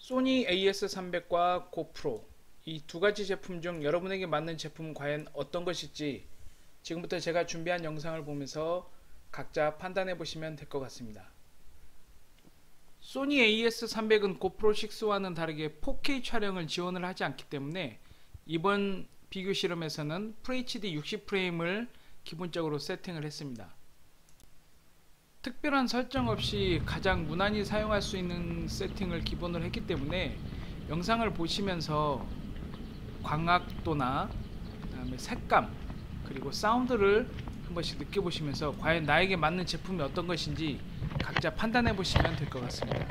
소니 AS300과 고프로 이 두 가지 제품 중 여러분에게 맞는 제품은 과연 어떤 것일지 지금부터 제가 준비한 영상을 보면서 각자 판단해 보시면 될 것 같습니다. 소니 AS300은 고프로 6와는 다르게 4K 촬영을 지원을 하지 않기 때문에 이번 비교 실험에서는 FHD 60프레임을 기본적으로 세팅을 했습니다. 특별한 설정 없이 가장 무난히 사용할 수 있는 세팅을 기본으로 했기 때문에 영상을 보시면서 광학도나 그다음에 색감 그리고 사운드를 한 번씩 느껴보시면서 과연 나에게 맞는 제품이 어떤 것인지 각자 판단해 보시면 될 것 같습니다.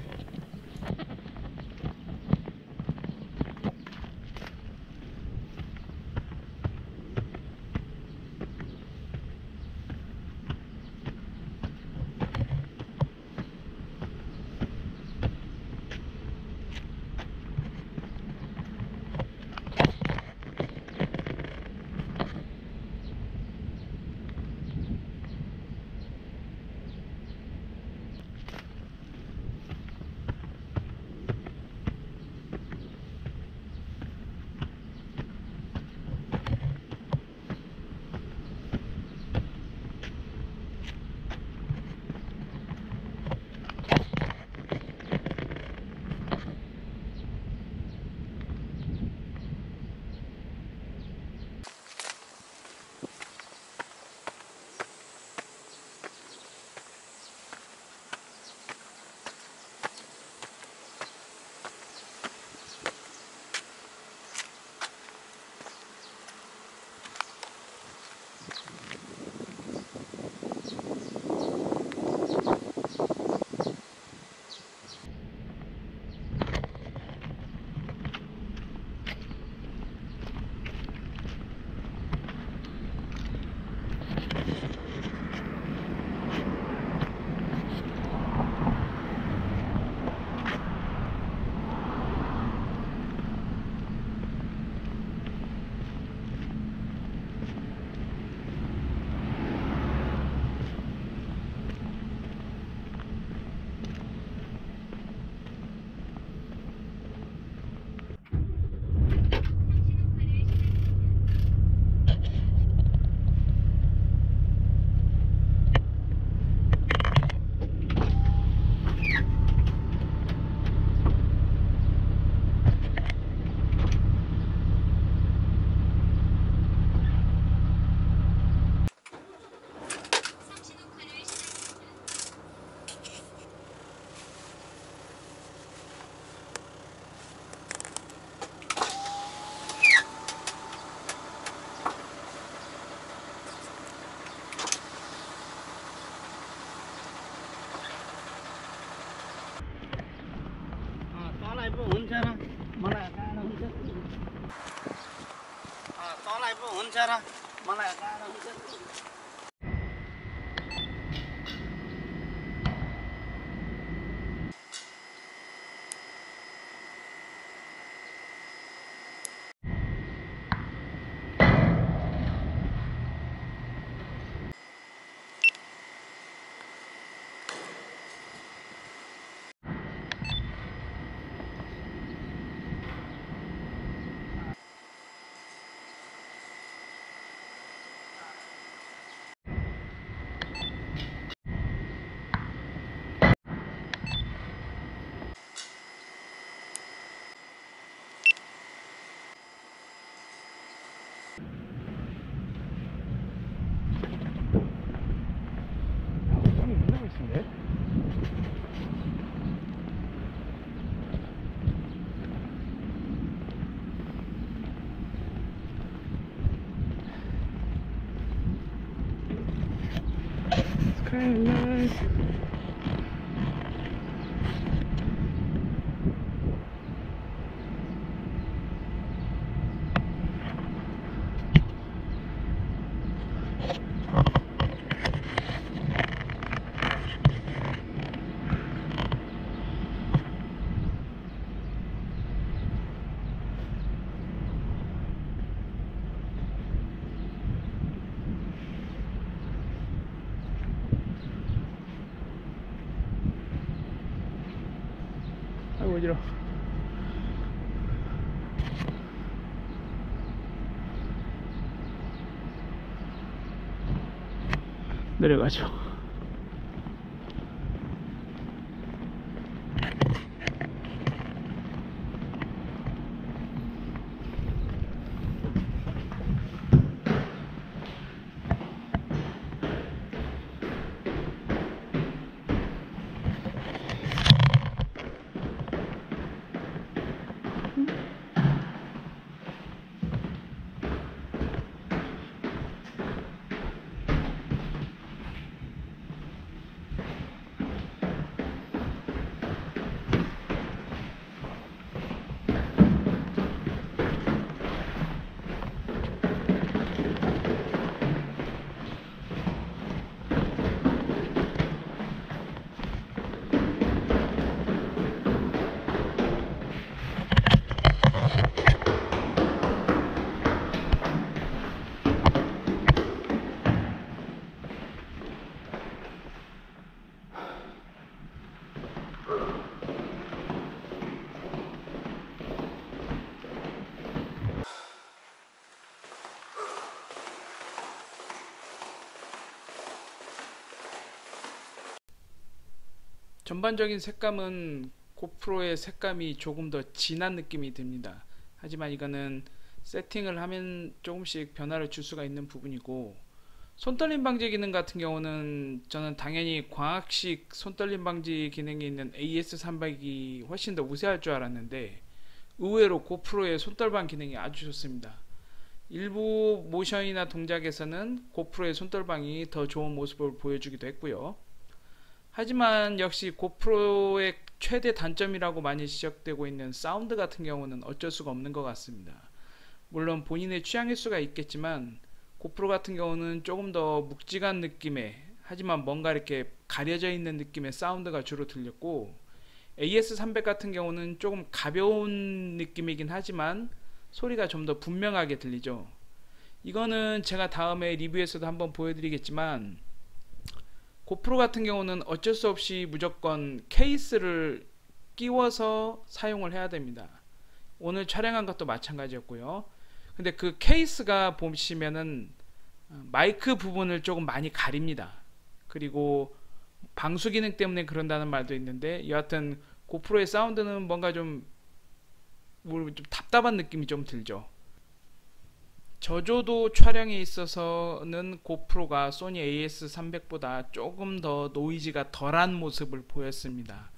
तँलाई पो हुन्छ र मलाई गाह्रो हुन्छ तँलाई पो हुन्छ र मलाई गाह्रो हुन्छ Skylight. 아이고 어지러워. 내려가죠. 전반적인 색감은 고프로의 색감이 조금 더 진한 느낌이 듭니다. 하지만 이거는 세팅을 하면 조금씩 변화를 줄 수가 있는 부분이고, 손떨림 방지 기능 같은 경우는 저는 당연히 광학식 손떨림 방지 기능이 있는 AS300이 훨씬 더 우세할 줄 알았는데, 의외로 고프로의 손떨방 기능이 아주 좋습니다. 일부 모션이나 동작에서는 고프로의 손떨방이 더 좋은 모습을 보여주기도 했고요. 하지만 역시 고프로의 최대 단점이라고 많이 지적되고 있는 사운드 같은 경우는 어쩔 수가 없는 것 같습니다. 물론 본인의 취향일 수가 있겠지만 고프로 같은 경우는 조금 더 묵직한 느낌의, 하지만 뭔가 이렇게 가려져 있는 느낌의 사운드가 주로 들렸고, AS300 같은 경우는 조금 가벼운 느낌이긴 하지만 소리가 좀 더 분명하게 들리죠. 이거는 제가 다음에 리뷰에서도 한번 보여드리겠지만, 고프로 같은 경우는 어쩔 수 없이 무조건 케이스를 끼워서 사용을 해야 됩니다. 오늘 촬영한 것도 마찬가지였고요. 근데 그 케이스가 보시면은 마이크 부분을 조금 많이 가립니다. 그리고 방수 기능 때문에 그런다는 말도 있는데, 여하튼 고프로의 사운드는 뭔가 좀 답답한 느낌이 좀 들죠. 저조도 촬영에 있어서는 고프로가 소니 AS300보다 조금 더 노이즈가 덜한 모습을 보였습니다.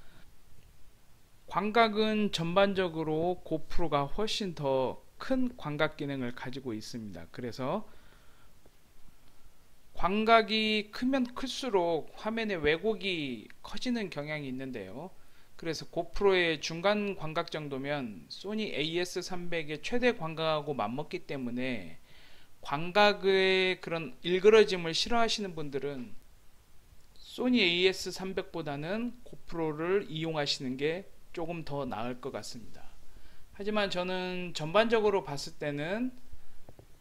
광각은 전반적으로 고프로가 훨씬 더 큰 광각 기능을 가지고 있습니다. 그래서 광각이 크면 클수록 화면의 왜곡이 커지는 경향이 있는데요. 그래서 고프로의 중간 광각 정도면 소니 AS300의 최대 광각하고 맞먹기 때문에 광각의 그런 일그러짐을 싫어하시는 분들은 소니 AS300보다는 고프로를 이용하시는 게 조금 더 나을 것 같습니다. 하지만 저는 전반적으로 봤을 때는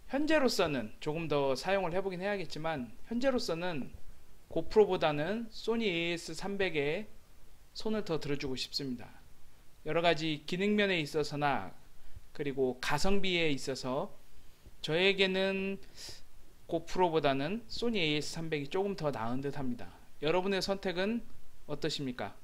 현재로서는 조금 더 사용을 해보긴 해야겠지만, 현재로서는 고프로보다는 소니 AS300에 손을 더 들어주고 싶습니다. 여러가지 기능면에 있어서나 그리고 가성비에 있어서 저에게는 고프로보다는 소니 AS300이 조금 더 나은 듯 합니다. 여러분의 선택은 어떠십니까?